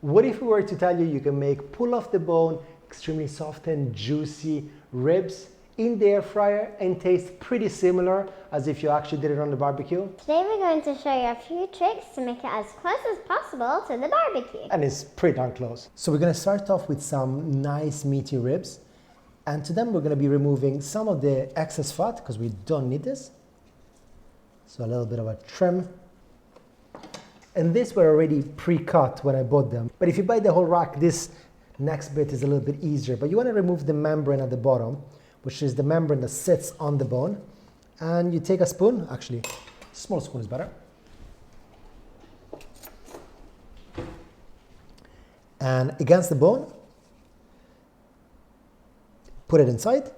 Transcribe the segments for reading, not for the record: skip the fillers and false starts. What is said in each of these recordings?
What if we were to tell you can make pull off the bone, extremely soft and juicy ribs in the air fryer and taste pretty similar as if you actually did it on the barbecue? Today we're going to show you a few tricks to make it as close as possible to the barbecue. And it's pretty darn close. So we're going to start off with some nice meaty ribs. And to them we're going to be removing some of the excess fat because we don't need this. So a little bit of a trim. And these were already pre-cut when I bought them. But if you buy the whole rack, this next bit is a little bit easier. But you want to remove the membrane at the bottom, which is the membrane that sits on the bone. And you take a spoon, actually, a small spoon is better. And against the bone, put it inside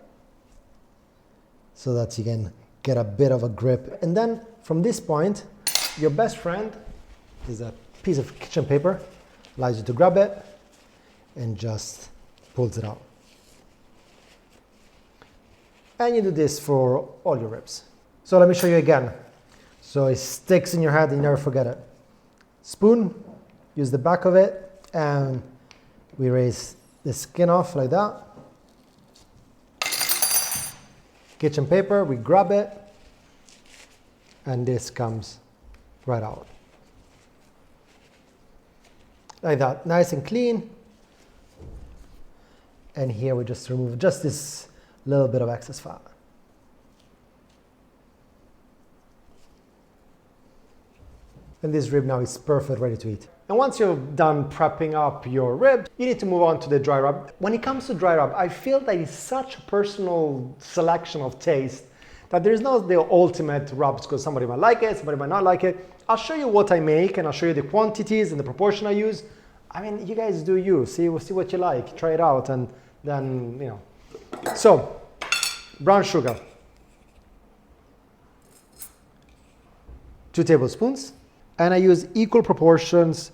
so that you can get a bit of a grip. And then from this point, your best friend is a piece of kitchen paper, allows you to grab it and just pulls it out. And you do this for all your ribs. So let me show you again. So it sticks in your head and you never forget it. Spoon, use the back of it, and we raise the skin off like that. Kitchen paper, we grab it, and this comes right out. Like that, nice and clean. And here we just remove just this little bit of excess fat. And this rib now is perfect, ready to eat. And once you've done prepping up your rib, you need to move on to the dry rub. When it comes to dry rub, I feel that it's such a personal selection of taste that there's no the ultimate rubs, because somebody might like it, somebody might not like it. I'll show you what I make and I'll show you the quantities and the proportion I use. I mean, you guys do you. See what you like, try it out, and then, you know. So, brown sugar. 2 tablespoons. And I use equal proportions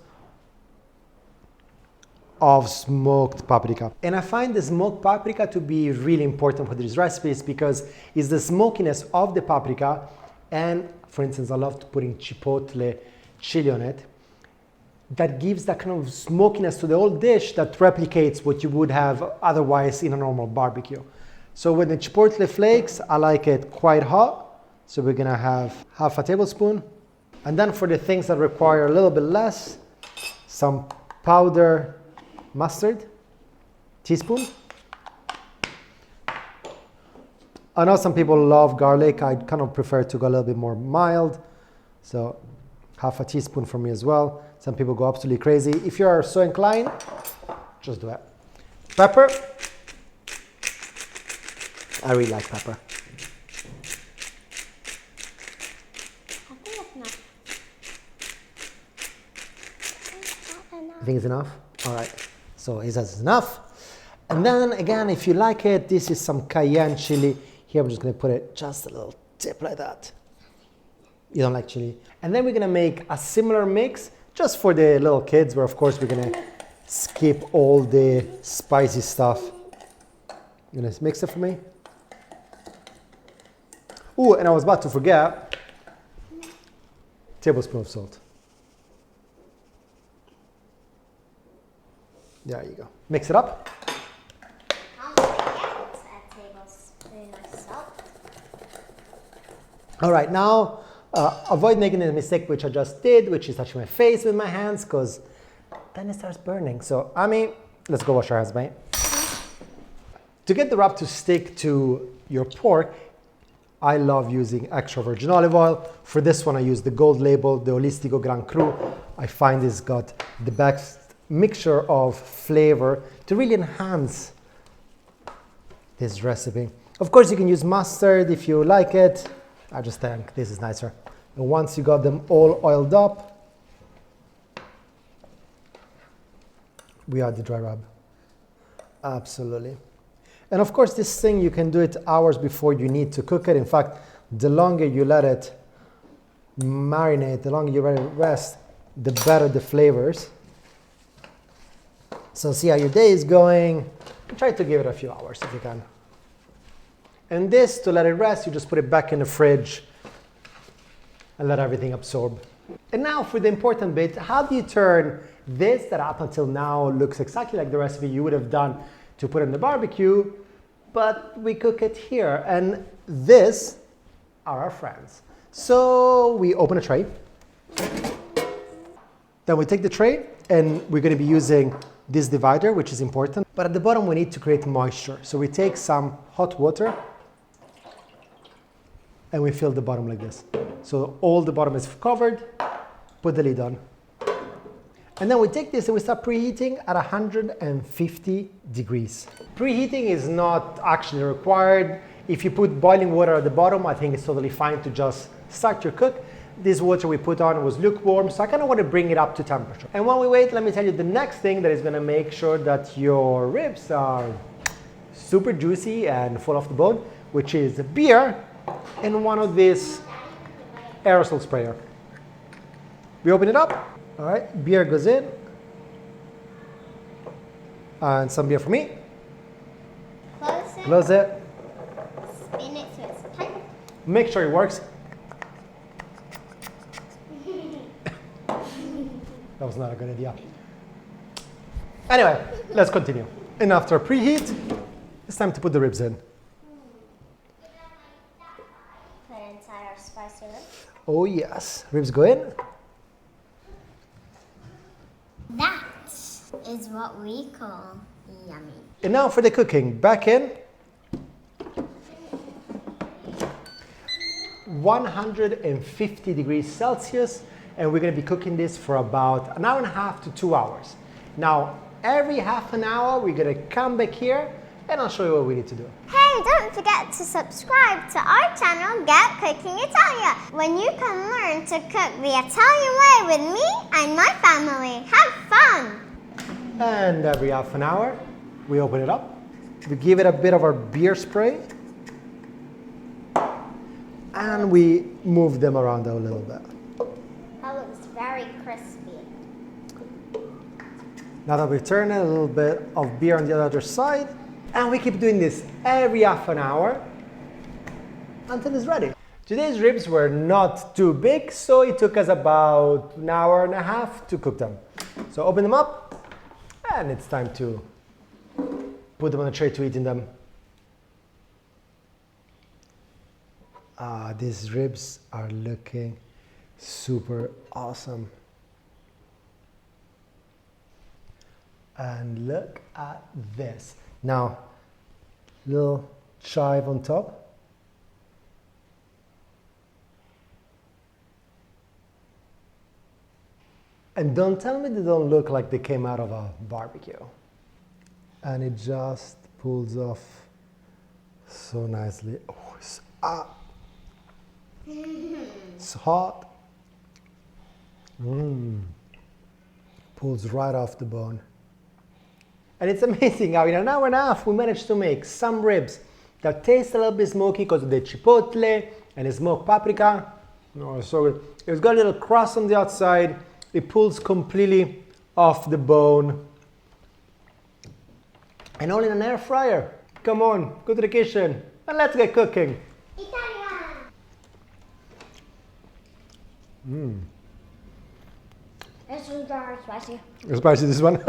of smoked paprika. And I find the smoked paprika to be really important for these recipes because it's the smokiness of the paprika. And for instance, I love putting Chipotle Chilli on it. That gives that kind of smokiness to the whole dish that replicates what you would have otherwise in a normal barbecue. So with the Chipotle flakes, I like it quite hot. So we're gonna have half a tablespoon. And then for the things that require a little bit less, some powder mustard, teaspoon. I know some people love garlic. I kind of prefer to go a little bit more mild. So half a teaspoon for me as well. Some people go absolutely crazy. If you are so inclined, just do it. Pepper. I really like pepper. I think it's enough? All right, so it says enough. And then again, if you like it, this is some Cayenne Chilli. Here I'm just gonna put it just a little tip like that. You don't like chili? And then we're gonna make a similar mix just for the little kids, where of course we're gonna skip all the spicy stuff. You gonna mix it for me? Oh, and I was about to forget, tablespoon of salt. There you go. Mix it up. All right, now avoid making the mistake which I just did, which is touching my face with my hands, because then it starts burning. So, Ami, let's go wash our hands, mate. To get the rub to stick to your pork, I love using extra virgin olive oil. For this one, I use the gold label, the Holistico Gran Cru. I find it's got the best mixture of flavor to really enhance this recipe. Of course, you can use mustard if you like it. I just think this is nicer. And once you got them all oiled up, we add the dry rub. Absolutely. And of course, this thing, you can do it hours before you need to cook it. In fact, the longer you let it marinate, the longer you let it rest, the better the flavors. So see how your day is going. Try to give it a few hours if you can. And this, to let it rest, you just put it back in the fridge and let everything absorb. And now for the important bit, how do you turn This that up until now looks exactly like the recipe you would have done to put in the barbecue, but we cook it here. And this are our friends. So we open a tray. Then we take the tray and we're going to be using this divider, which is important. But at the bottom we need to create moisture. So we take some hot water and we fill the bottom like this. So all the bottom is covered. Put the lid on. And then we take this and we start preheating at 150 degrees. Preheating is not actually required. If you put boiling water at the bottom, I think it's totally fine to just start your cook. This water we put on was lukewarm, so I kind of want to bring it up to temperature. And while we wait, let me tell you the next thing that is going to make sure that your ribs are super juicy and full of the bone, which is beer in one of these aerosol sprayer. We open it up. All right, beer goes in. And some beer for me. Close it. Close it. Spin it so it's tight. Make sure it works. That was not a good idea. Anyway, let's continue. And after preheat, it's time to put the ribs in. Put it inside our spicy ribs. Oh yes, ribs go in. That is what we call yummy. And now for the cooking. Back in. 150 degrees Celsius. And we're going to be cooking this for about an hour and a half to 2 hours. Now, every half an hour, we're going to come back here and I'll show you what we need to do. Hey, don't forget to subscribe to our channel, Get Cooking Italia, when you can learn to cook the Italian way with me and my family. Have fun! And every half an hour, we open it up. We give it a bit of our beer spray. And we move them around a little bit. That looks very crispy. Now that we turn it, a little bit of beer on the other side. And we keep doing this every half an hour until it's ready. Today's ribs were not too big, so it took us about an hour and a half to cook them. So open them up, and it's time to put them on a tray to eat in them. These ribs are looking super awesome. And look at this. Now, little chive on top. And don't tell me they don't look like they came out of a barbecue. And it just pulls off so nicely. Oh, it's hot. Pulls right off the bone. And it's amazing how in an hour and a half we managed to make some ribs that taste a little bit smoky because of the chipotle and the smoked paprika. Oh, it's so good. It's got a little crust on the outside. It pulls completely off the bone. And all in an air fryer. Come on, go to the kitchen and let's get cooking. Italia! This is very spicy. It's spicy, this one.